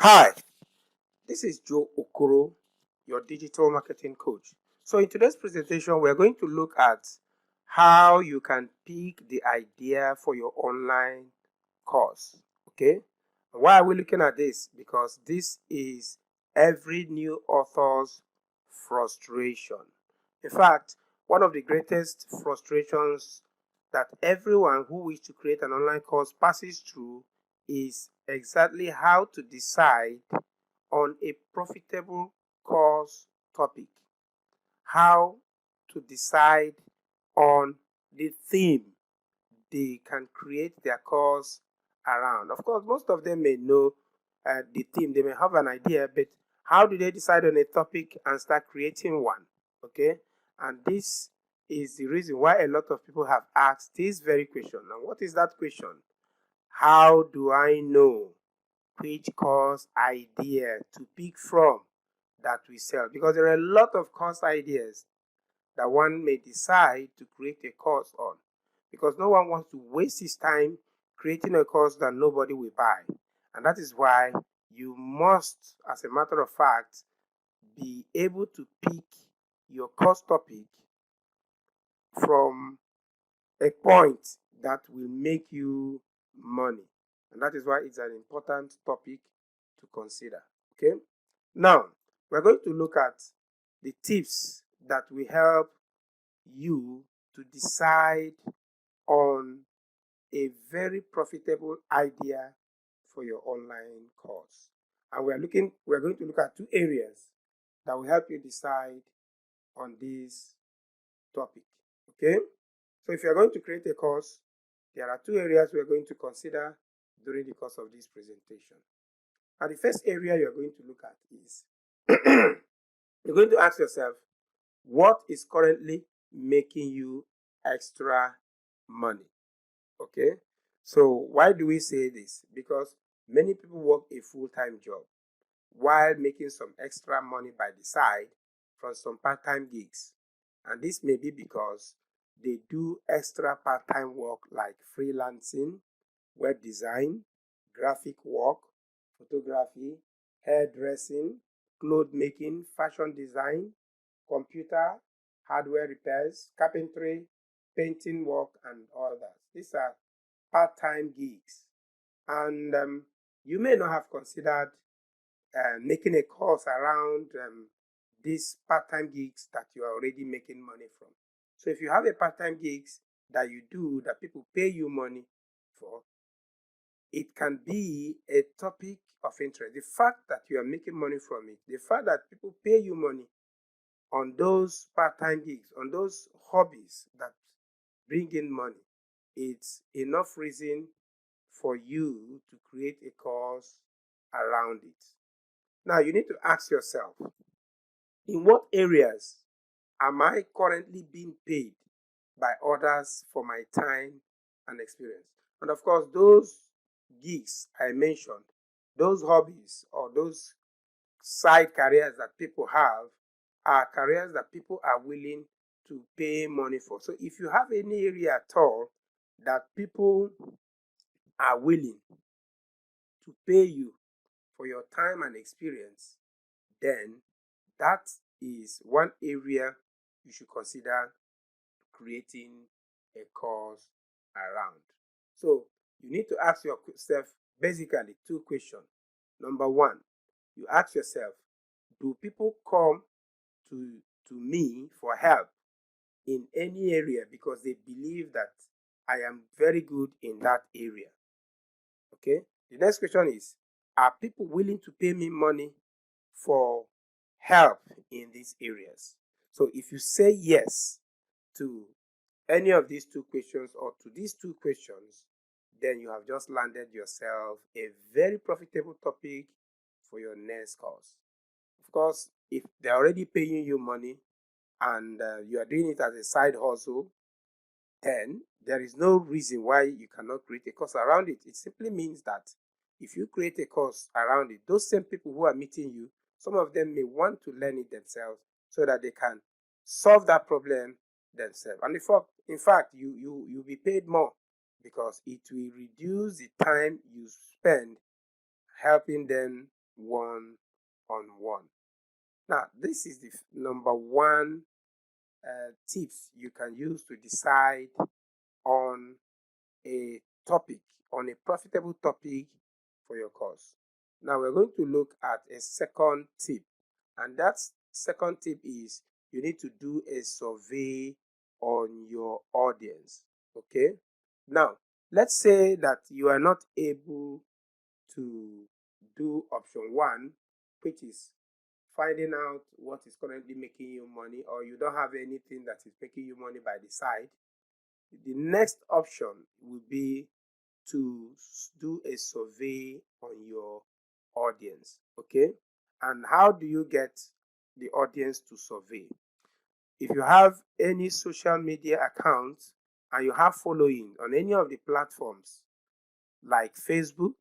Hi, this is Joe Okoro, your digital marketing coach. So, in today's presentation, we're going to look at how you can pick the idea for your online course. Okay, why are we looking at this? Because this is every new author's frustration. In fact, one of the greatest frustrations that everyone who wishes to create an online course passes through is exactly how to decide on a profitable course topic, how to decide on the theme they can create their course around. Of course, most of them may know the theme, they may have an idea, but how do they decide on a topic and start creating one? Okay, and this is the reason why a lot of people have asked this very question. And what is that question? How do I know which course idea to pick from that we sell? Because there are a lot of course ideas that one may decide to create a course on, because no one wants to waste his time creating a course that nobody will buy. And that is why you must, as a matter of fact, be able to pick your course topic from a point that will make you money. And that is why it's an important topic to consider. Okay? Now, we're going to look at the tips that will help you to decide on a very profitable idea for your online course. And we're going to look at two areas that will help you decide on this topic. Okay? So if you're going to create a course, there are two areas we're going to consider during the course of this presentation. And the first area you're going to look at is you're going to ask yourself, what is currently making you extra money? Okay? So why do we say this? Because many people work a full-time job while making some extra money by the side from some part-time gigs. And this may be because they do extra part-time work like freelancing, web design, graphic work, photography, hairdressing, cloth making, fashion design, computer, hardware repairs, carpentry, painting work, and others. These are part-time gigs. And you may not have considered making a course around these part-time gigs that you are already making money from. So if you have a part-time gigs that you do that people pay you money for, it can be a topic of interest. The fact that you are making money from it, the fact that people pay you money on those part-time gigs, on those hobbies that bring in money, it's enough reason for you to create a course around it. Now you need to ask yourself, in what areas am I currently being paid by others for my time and experience? And of course, those gigs I mentioned, those hobbies or those side careers that people have are careers that people are willing to pay money for. So if you have any area at all that people are willing to pay you for your time and experience, then that is one area you should consider creating a course around. So you need to ask yourself basically two questions. Number one, you ask yourself, do people come to, to me for help in any area because they believe that I am very good in that area? Okay. The next question is, are people willing to pay me money for help in these areas? So if you say yes to any of these two questions or to these two questions, then you have just landed yourself a very profitable topic for your next course. Of course, if they're already paying you money and you are doing it as a side hustle, then there is no reason why you cannot create a course around it. It simply means that if you create a course around it, those same people who are meeting you, some of them may want to learn it themselves so that they can solve that problem themselves. And in fact, you'll be paid more because it will reduce the time you spend helping them one-on-one. Now, this is the number one tips you can use to decide on a topic, on a profitable topic for your course. Now we're going to look at a second tip, and that second tip is you need to do a survey on your audience. Okay, now let's say that you are not able to do option one, which is finding out what is currently making you money, or you don't have anything that is making you money by the side. The next option will be to do a survey on your audience. Okay, and how do you get the audience to survey? If you have any social media account and you have following on any of the platforms like Facebook,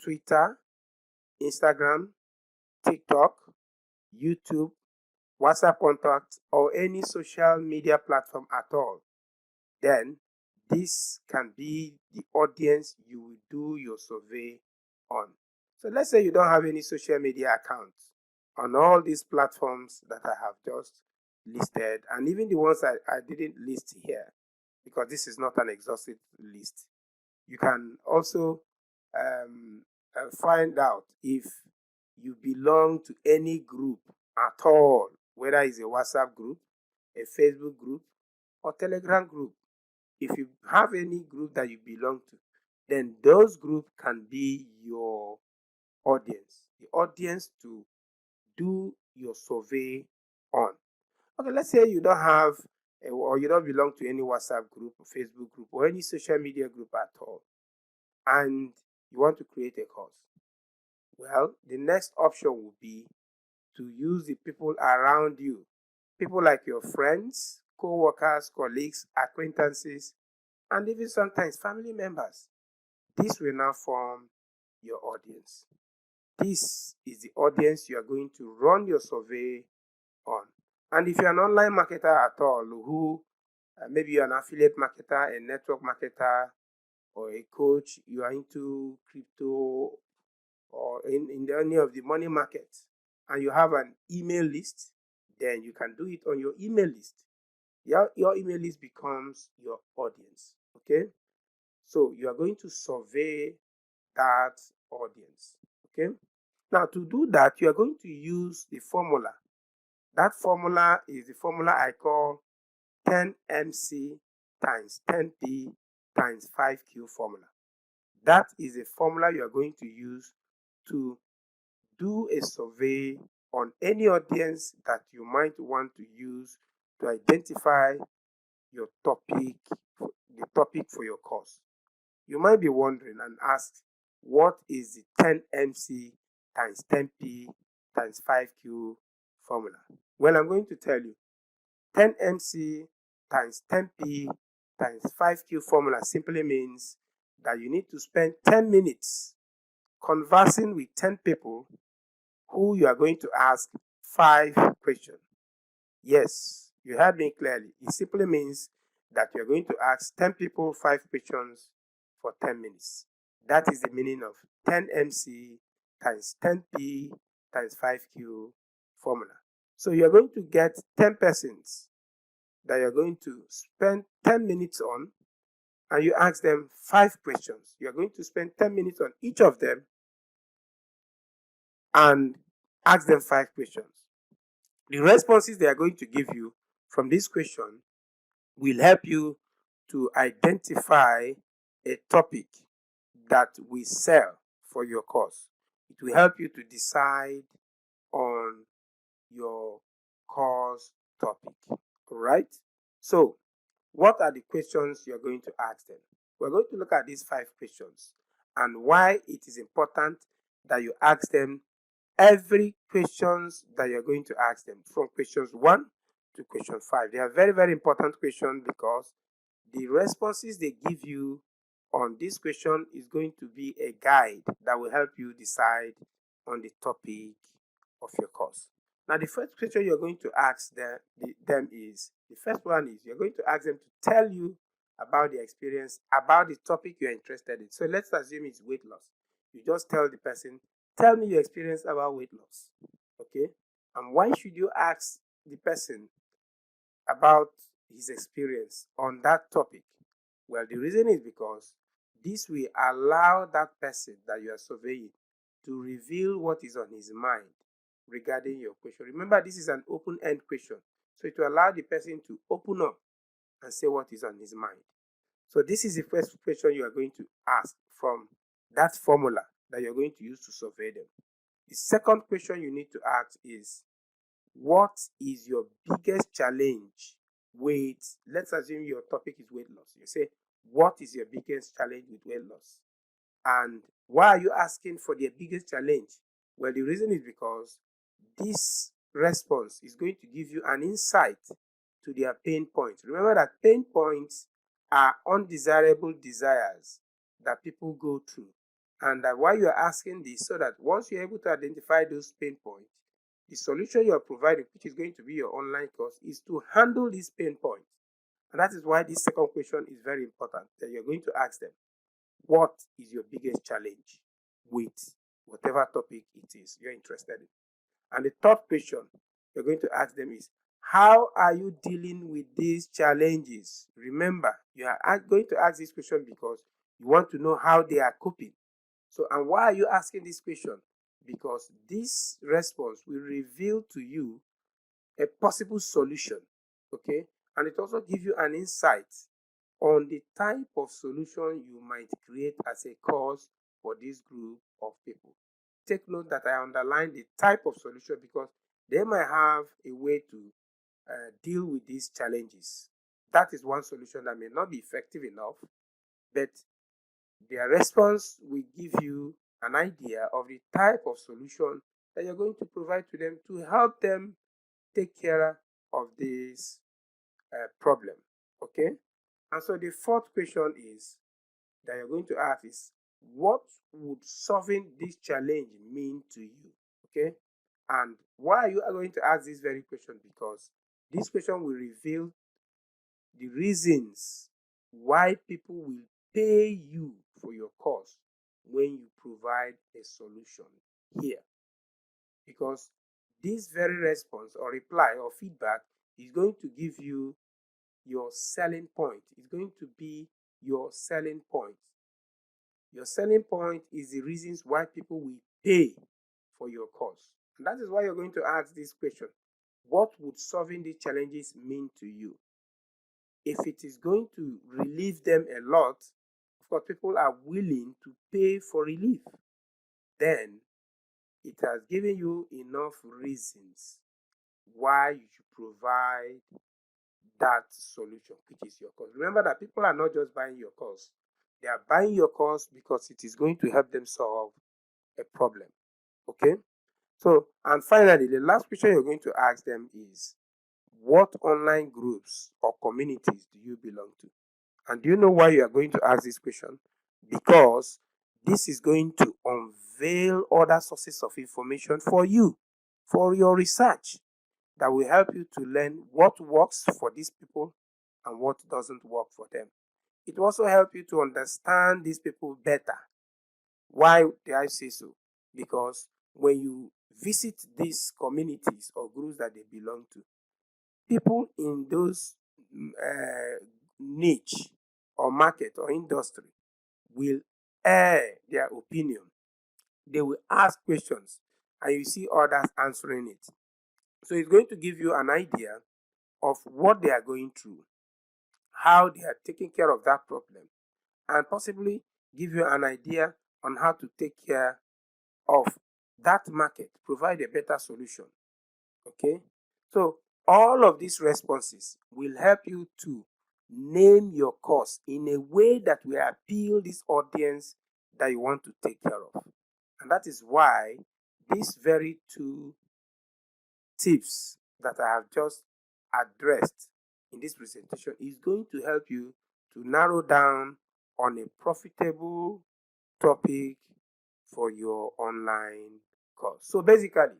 Twitter, Instagram, TikTok, YouTube, WhatsApp contact, or any social media platform at all, then this can be the audience you will do your survey on. So let's say you don't have any social media accounts on all these platforms that I have just listed, and even the ones I didn't list here, because this is not an exhaustive list. You can also find out if you belong to any group at all, whether it's a WhatsApp group, a Facebook group, or Telegram group. If you have any group that you belong to, then those groups can be your audience, the audience to do your survey on. Okay, let's say you don't have or you don't belong to any WhatsApp group or Facebook group or any social media group at all, and you want to create a course. Well, the next option would be to use the people around you, people like your friends, co-workers, colleagues, acquaintances, and even sometimes family members. This will now form your audience. This is the audience you are going to run your survey on. And if you're an online marketer at all, who maybe you're an affiliate marketer, a network marketer, or a coach, you are into crypto or in any of the money markets, and you have an email list, then you can do it on your email list. Your email list becomes your audience. Okay, so you are going to survey that audience. Okay, now to do that, you are going to use the formula. That formula is the formula I call 10MC times 10P times 5Q formula. That is a formula you are going to use to do a survey on any audience that you might want to use to identify your topic, the topic for your course. You might be wondering and ask, what is the 10MC times 10P times 5Q formula? Well, I'm going to tell you. 10MC times 10P times 5Q formula simply means that you need to spend 10 minutes conversing with 10 people who you are going to ask 5 questions. Yes, you heard me clearly. It simply means that you're going to ask 10 people 5 questions for 10 minutes. That is the meaning of 10MC times 10P times 5Q formula. So you're going to get 10 persons that you're going to spend 10 minutes on, and you ask them 5 questions. You're going to spend 10 minutes on each of them and ask them 5 questions. The responses they are going to give you from this question will help you to identify a topic that will sell for your course. It will help you to decide on your course topic. All right? So, what are the questions you're going to ask them? We're going to look at these 5 questions and why it is important that you ask them every questions that you're going to ask them, from questions 1 to question 5. They are very, very important questions because the responses they give you on this question is going to be a guide that will help you decide on the topic of your course. Now, the first question you're going to ask them is, the first one is, you're going to ask them to tell you about the experience, about the topic you're interested in. So let's assume it's weight loss. You just tell the person, tell me your experience about weight loss. Okay, and why should you ask the person about his experience on that topic? Well, the reason is because this will allow that person that you are surveying to reveal what is on his mind regarding your question. Remember, this is an open end question, so it will allow the person to open up and say what is on his mind. So, this is the first question you are going to ask from that formula that you're going to use to survey them. The second question you need to ask is, what is your biggest challenge with, let's assume your topic is weight loss. You say, what is your biggest challenge with weight loss? And why are you asking for the biggest challenge? Well, the reason is because this response is going to give you an insight to their pain points. Remember that pain points are undesirable desires that people go through. And that why you are asking this, so that once you're able to identify those pain points, the solution you are providing, which is going to be your online course, is to handle these pain points. And that is why this second question is very important, that you're going to ask them, what is your biggest challenge with whatever topic it is you're interested in? And the third question you're going to ask them is, how are you dealing with these challenges? Remember, you are going to ask this question because you want to know how they are coping. So, and why are you asking this question? Because this response will reveal to you a possible solution, okay? And it also gives you an insight on the type of solution you might create as a cause for this group of people. Take note that I underline the type of solution because they might have a way to deal with these challenges. That is one solution that may not be effective enough, but their response will give you an idea of the type of solution that you're going to provide to them to help them take care of this problem. Okay? And so the fourth question is that you're going to ask is, what would solving this challenge mean to you? Okay? And why are you going to ask this very question? Because this question will reveal the reasons why people will pay you for your course when you provide a solution here. Because this very response or reply or feedback is going to give you your selling point. It's going to be your selling point. Your selling point is the reasons why people will pay for your course. And that is why you're going to ask this question. What would solving these challenges mean to you? If it is going to relieve them a lot, of course, people are willing to pay for relief. Then it has given you enough reasons why you should provide that solution, which is your course. Remember that people are not just buying your course, they are buying your course because it is going to help them solve a problem. Okay? So, and finally, the last question you're going to ask them is, what online groups or communities do you belong to? And do you know why you are going to ask this question? Because this is going to unveil other sources of information for you, for your research, that will help you to learn what works for these people and what doesn't work for them. It will also help you to understand these people better. Why do I say so? Because when you visit these communities or groups that they belong to, people in those niche or market or industry will air their opinion. They will ask questions and you see others answering it. So it's going to give you an idea of what they are going through, how they are taking care of that problem, and possibly give you an idea on how to take care of that market, provide a better solution. Okay? So all of these responses will help you to name your course in a way that will appeal this audience that you want to take care of. And that is why these very two tips that I have just addressed in this presentation is going to help you to narrow down on a profitable topic for your online course. So basically,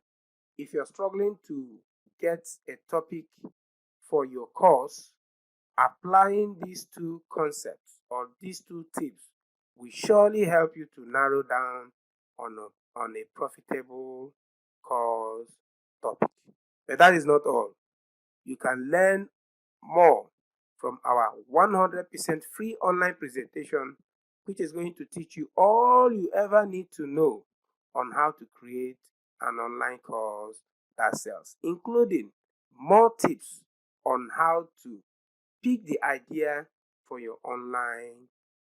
if you're struggling to get a topic for your course, applying these two concepts or these two tips will surely help you to narrow down on a on a profitable course topic. But that is not all. You can learn more from our 100% free online presentation, which is going to teach you all you ever need to know on how to create an online course that sells, including more tips on how to pick the idea for your online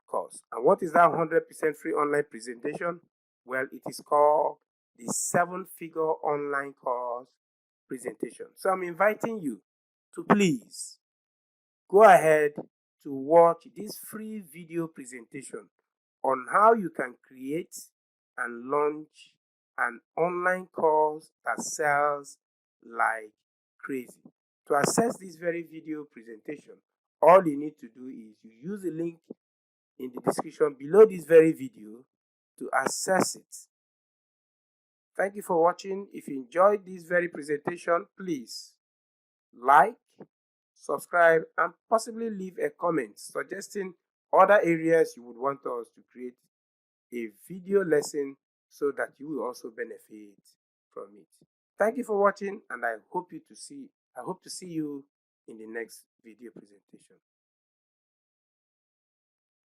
course. And what is that 100% free online presentation? Well, it is called the 7-figure online course presentation. So I'm inviting you to please go ahead to watch this free video presentation on how you can create and launch an online course that sells like crazy. To access this very video presentation, all you need to do is you use the link in the description below this very video to access it. Thank you for watching. If you enjoyed this very presentation, please like, subscribe, and possibly leave a comment suggesting other areas you would want us to create a video lesson so that you will also benefit from it. Thank you for watching, and I hope to see you in the next video presentation.